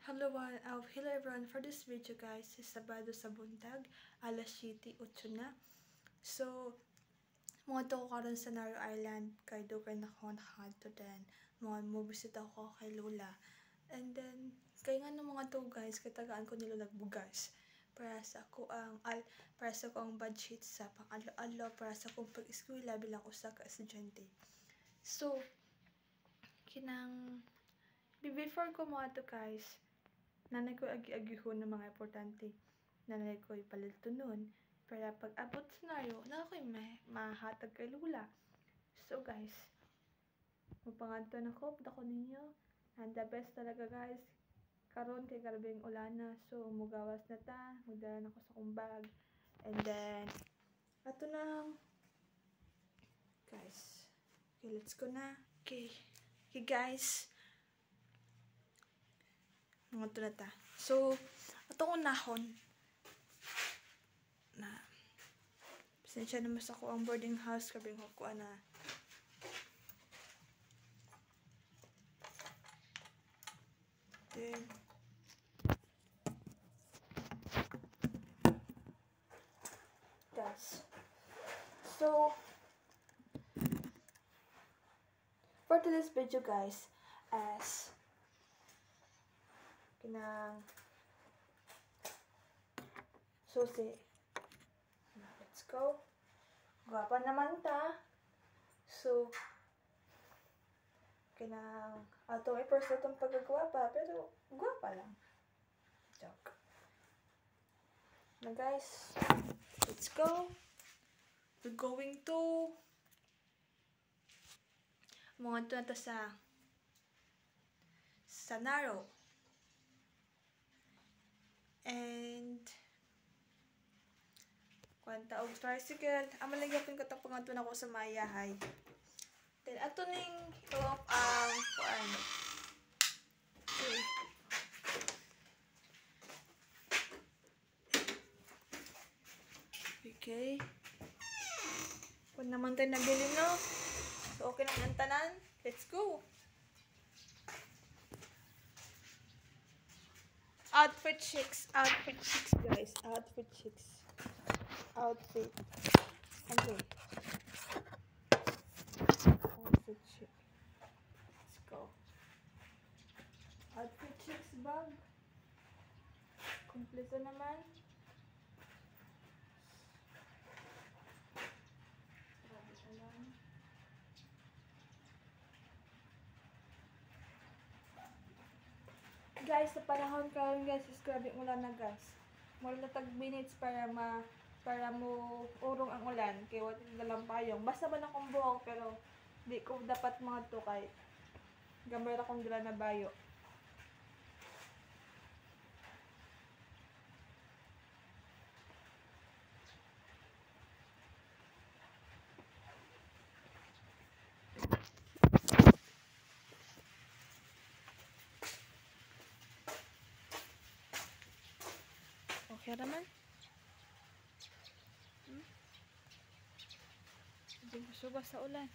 Hello everyone. For this video guys, is Sabado sa buntag, alas 7:08 na. So, mga to ko karon sa Naro Island, kay Dugan na ko nakadto din. Mga mobisit ako kay Lola. And then, kay nga no mga to guys, kay tagaan ko nila nagbugas. Para sa ko ang budget sa pang-alo para sa kong pag-eskwela bilang usa ka estudyante. So, before ko mga to guys, nanay ko agi-agihon ng mga importante. Nanay ko ipalito nun para pag abot scenario, na ako'y mahatag kay Lula. So guys, mapangadto na ko, dako ninyo. And the best talaga guys, karon kay grabeng ulana. So mugawas na ta, magdala na ko sa kong bag. And then, ato na guys. Okay, let's go na. Okay guys. Mga to na ta. So, atong unahon na pasensya naman sa ko ang boarding house kabing ko na then guys, so for today's video guys, as kinang susi. Let's go. Gwapa naman ta. So, kinang atong i-person itong pagkagwapa, pero gwapa lang. Joke. Na guys, let's go. We're going to mga to na ta sa Naro. And kwanta og tricycle, amalagapin ko itong pangatun ako sa mayahay. Then ato ning off ang kuan. Okay. Kung naman tayo nabili no. So okay na ang tanan. Let's go. Outfit chicks guys. Outfit chicks. Okay. Outfit chick. Let's go. Outfit chicks bag. Kompleto naman. Guys, sa panahon karon guys, is grabe ulan na guys. Mula na tag minutes para mo urong ang ulan kay wala dalang payong. Basta ba na kong buhok pero di ko dapat mga to kay gamay ra kong dala na bayo. Okay naman. Hindi suba sa ulan.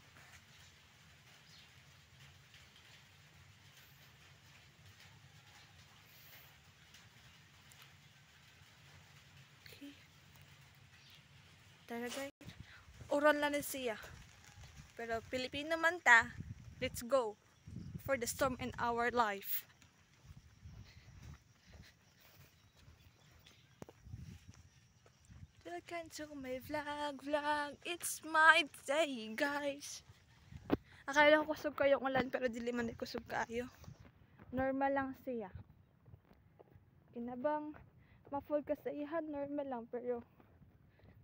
Okay. Talaga. Uron lang na siya. Pero Pilipino man ta. Let's go. For the storm in our life. Welcome to my vlog. It's my day, guys. Akala ko kusog kayo ulan pero dili man kusog kayo. Normal lang siya. Kinabang ma-full ka sa ihan, normal lang pero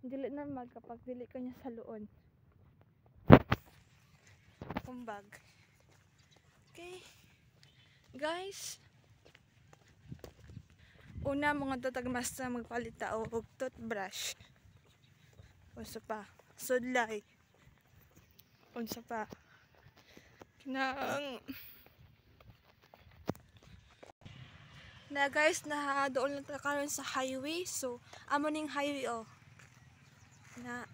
dili normal kapag dili ka niya sa luon. Kumbag. Okay. Guys. Una mga tatagmasta magpalita og toothbrush. Unsa pa? Sudlay. Unsa pa? Na guys, doon lang ta karon sa highway. So, amo ning highway oh. Na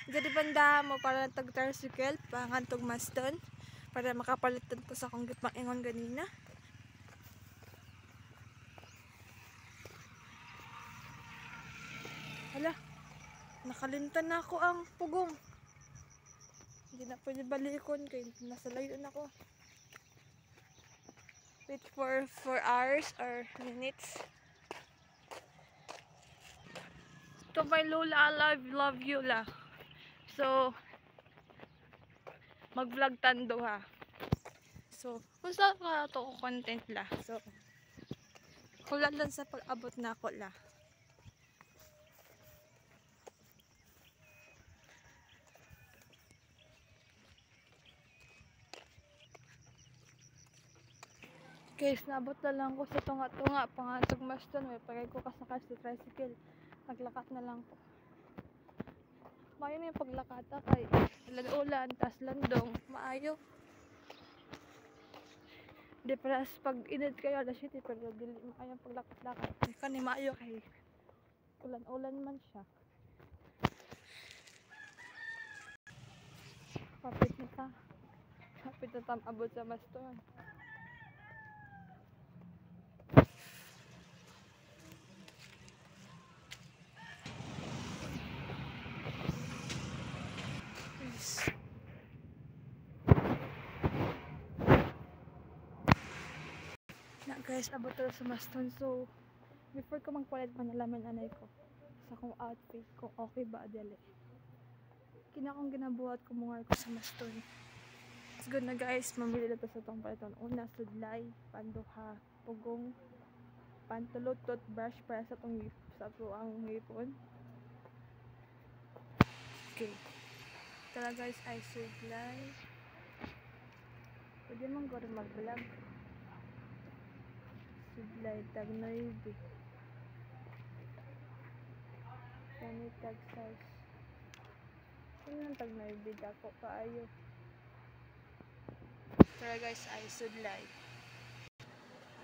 diri banda mo para tag tricycle pangantog maston para makapalitan ko sa akong gipangingon ganina. nakalimtan na ako ang pugong. Hindi na pwede balikon kay nasa layo na ako. Wait for 4 hours or minutes. To my Lola, I love you la. So, mag-vlog tando ha. So, kung saan ka to content la. So, kulang lang sa pag-abot na ako la. Guys, nabot na lang ko sa tunga-tunga. Pangantog maston. May pagay ko kasakal sa tricycle. Naglakat na lang ko. Maayo na yung paglakata kay ulan, tas landong. Maayo. Di paras pag init kayo alas 7 pero dili maayo paglakad-lakad. Kani maayo kay ulan-ulan man siya. Kapit na ta. Kapit na tam abot sa maston. Na guys, abot na sa maston. So, before ko magpalit manalaman anay ko sa kong outfit kung okay ba adili. Kinakong ginabuhat ko mga ko sa maston. It's good na guys, mamili na to sa tong paliton. Una, sudlay, panduha, pugong, pantulot, toothbrush para sa tong ang ngipon. Okay. Tala guys, ay sudlay. Pwede mong gawin mag-vlog. Sudlay, tag noibi. Kani tag size. Ano ang tag noibi? Dako kaayo. Tara guys, ay sudlay.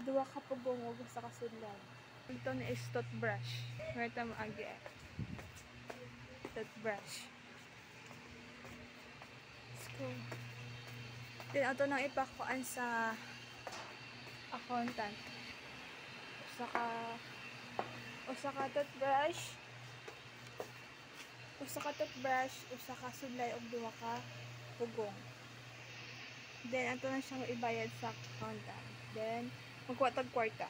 Duwa ka pugong o gusto ka sudlay. Ito na is toothbrush. Ito mo agi eh. Toothbrush. Let's go. Then ito nang ipakuan sa accountant. Usa ka toothbrush. Usa ka sudlay og duha ka pugong. Then ato na siyang ibayad sa accountant. Then magkuha tag kwarta.